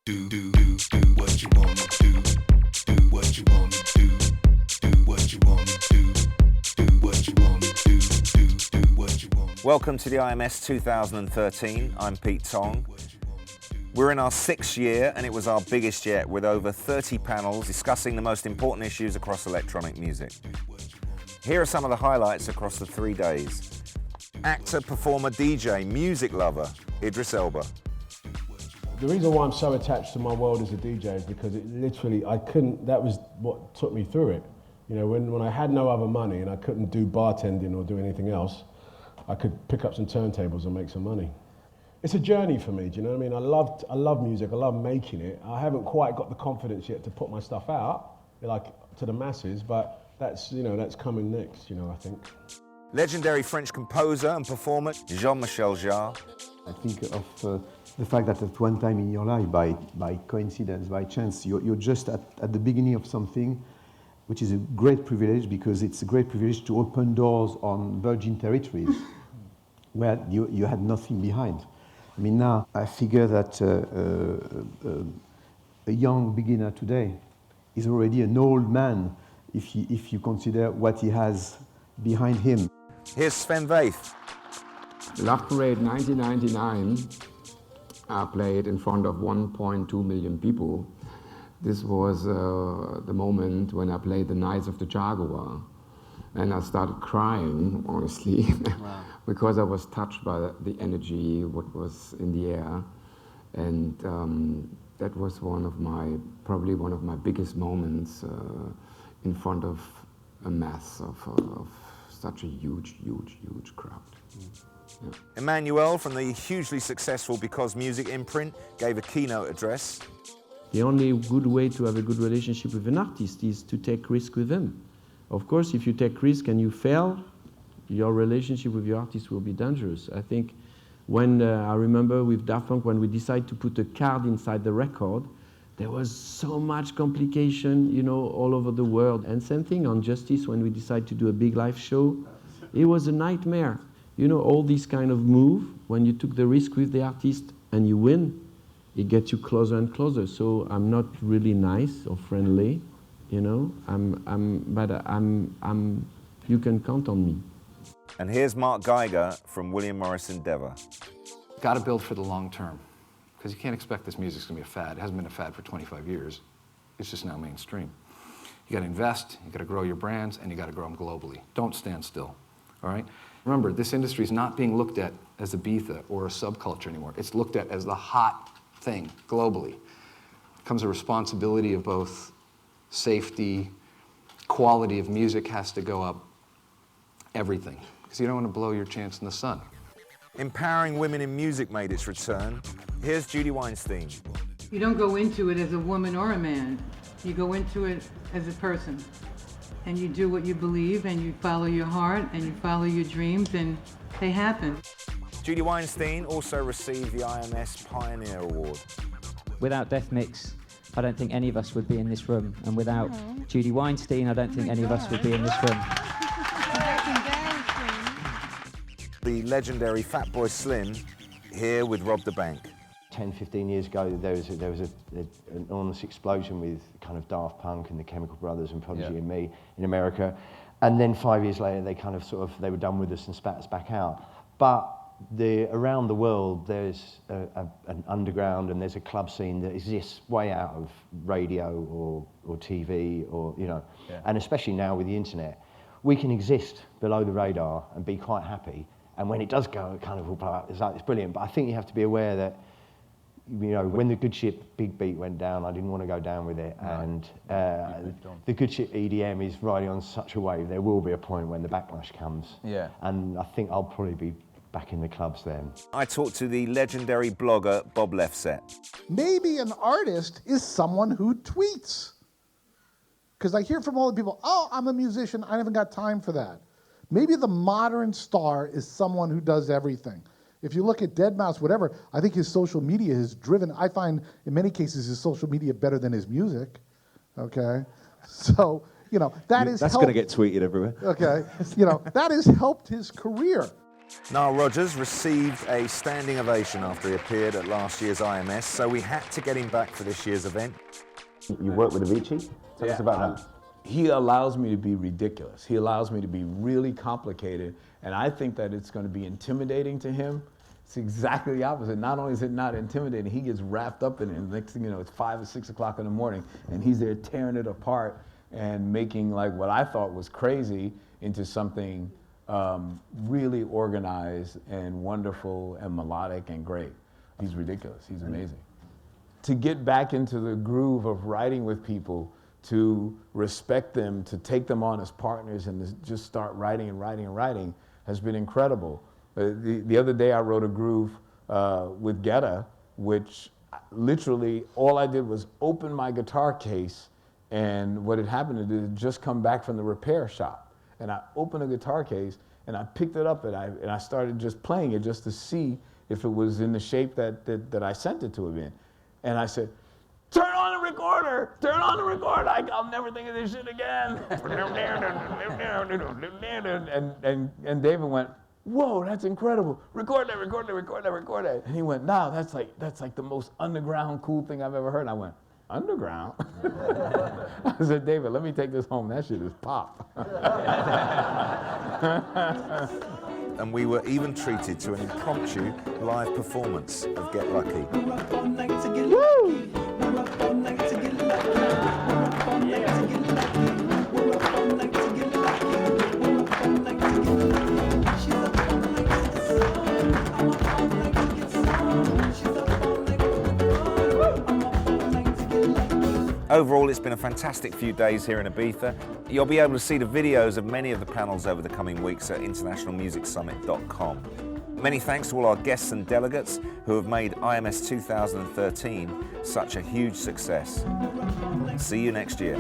what you wanna do. Do what you wanna do. Do what you wanna do. Do what you wanna do. Do what you wanna do. Welcome to the IMS 2013. I'm Pete Tong. We're in our 6th year, and it was our biggest yet, with over 30 panels discussing the most important issues across electronic music. Here are some of the highlights across the 3 days. Actor, performer, DJ, music lover, Idris Elba. The reason why I'm so attached to my world as a DJ is because it literally, that was what took me through it. You know, when I had no other money and I couldn't do bartending or do anything else, I could pick up some turntables and make some money. It's a journey for me, do you know what I mean? I love music, I love making it. I haven't quite got the confidence yet to put my stuff out, like, to the masses, but that's coming next, I think. Legendary French composer and performer, Jean Michel Jarre. I think of the fact that at one time in your life, by coincidence, by chance, you're just at the beginning of something, which is a great privilege, because it's a great privilege to open doors on virgin territories where you had nothing behind. I mean, now I figure that a young beginner today is already an old man if you consider what he has behind him. Here's Sven Vath. Love Parade 1999, I played in front of 1.2 million people. This was the moment when I played the Knights of the Jaguar. And I started crying, honestly, wow. Because I was touched by the energy, what was in the air. And that was probably one of my biggest moments in front of a mass of such a huge crowd. Yeah. Emmanuel from the hugely successful Because Music imprint gave a keynote address. The only good way to have a good relationship with an artist is to take risk with them. Of course, if you take risk and you fail, your relationship with your artist will be dangerous. I think when I remember with Daft Punk, when we decided to put a card inside the record, there was so much complication, all over the world. And same thing on Justice, when we decided to do a big live show, it was a nightmare. All this kind of move, when you took the risk with the artist and you win, it gets you closer and closer. So I'm not really nice or friendly, but you can count on me. And here's Mark Geiger from William Morris Endeavour. Got to build for the long term, because you can't expect this music's going to be a fad. It hasn't been a fad for 25 years. It's just now mainstream. You got to invest, you got to grow your brands, and you got to grow them globally. Don't stand still, all right? Remember, this industry is not being looked at as Ibiza or a subculture anymore. It's looked at as the hot thing globally. It comes a responsibility of both safety, quality of music has to go up, everything. Because you don't want to blow your chance in the sun. Empowering women in music made its return. Here's Judy Weinstein. You don't go into it as a woman or a man. You go into it as a person. And you do what you believe, and you follow your heart, and you follow your dreams, and they happen. Judy Weinstein also received the IMS Pioneer Award. Without Death Mix, I don't think any of us would be in this room. And without Judy Weinstein, I don't think any of us would be in this room. The legendary Fatboy Slim, here with Rob the Bank. 10, 15 years ago, there was an enormous explosion with kind of Daft Punk and the Chemical Brothers and Prodigy and me in America. And then 5 years later, they were done with us and spat us back out. But around the world, there's an underground and there's a club scene that exists way out of radio or TV and especially now with the internet, we can exist below the radar and be quite happy. And when it does go, it kind of will blow up. It's brilliant. But I think you have to be aware that, when the Good Ship Big Beat went down, I didn't want to go down with it. No. And the Good Ship EDM is riding on such a wave. There will be a point when the backlash comes. Yeah. And I think I'll probably be back in the clubs then. I talked to the legendary blogger, Bob Lefsetz. Maybe an artist is someone who tweets. Because I hear from all the people, I'm a musician, I haven't got time for that. Maybe the modern star is someone who does everything. If you look at Deadmau5, whatever, I think his social media has driven, I find in many cases his social media better than his music, okay? So, that's going to get tweeted everywhere. Okay, that has helped his career. Nile Rodgers received a standing ovation after he appeared at last year's IMS, so we had to get him back for this year's event. You work with Avicii? Tell us about that. He allows me to be ridiculous. He allows me to be really complicated, and I think that it's going to be intimidating to him. It's exactly the opposite. Not only is it not intimidating, he gets wrapped up in it, and next thing you know, it's 5 or 6 o'clock in the morning, and he's there tearing it apart and making like what I thought was crazy into something really organized and wonderful and melodic and great. He's ridiculous. He's amazing. To get back into the groove of writing with people, to respect them, to take them on as partners and to just start writing and writing and writing has been incredible. The other day I wrote a groove with Guetta, which literally all I did was open my guitar case, and what had happened is it had just come back from the repair shop. And I opened a guitar case and I picked it up and I started just playing it just to see if it was in the shape that I sent it to him in. And I said, turn on the recorder, turn on the recorder, I'll never think of this shit again. and David went, whoa, that's incredible. Record that, record that, record that, record that. And he went, no, that's like the most underground cool thing I've ever heard. And I went, underground? I said, David, let me take this home. That shit is pop. And we were even treated to an impromptu live performance of Get Lucky. Woo! Overall, it's been a fantastic few days here in Ibiza. You'll be able to see the videos of many of the panels over the coming weeks at internationalmusicsummit.com. Many thanks to all our guests and delegates who have made IMS 2013 such a huge success. See you next year.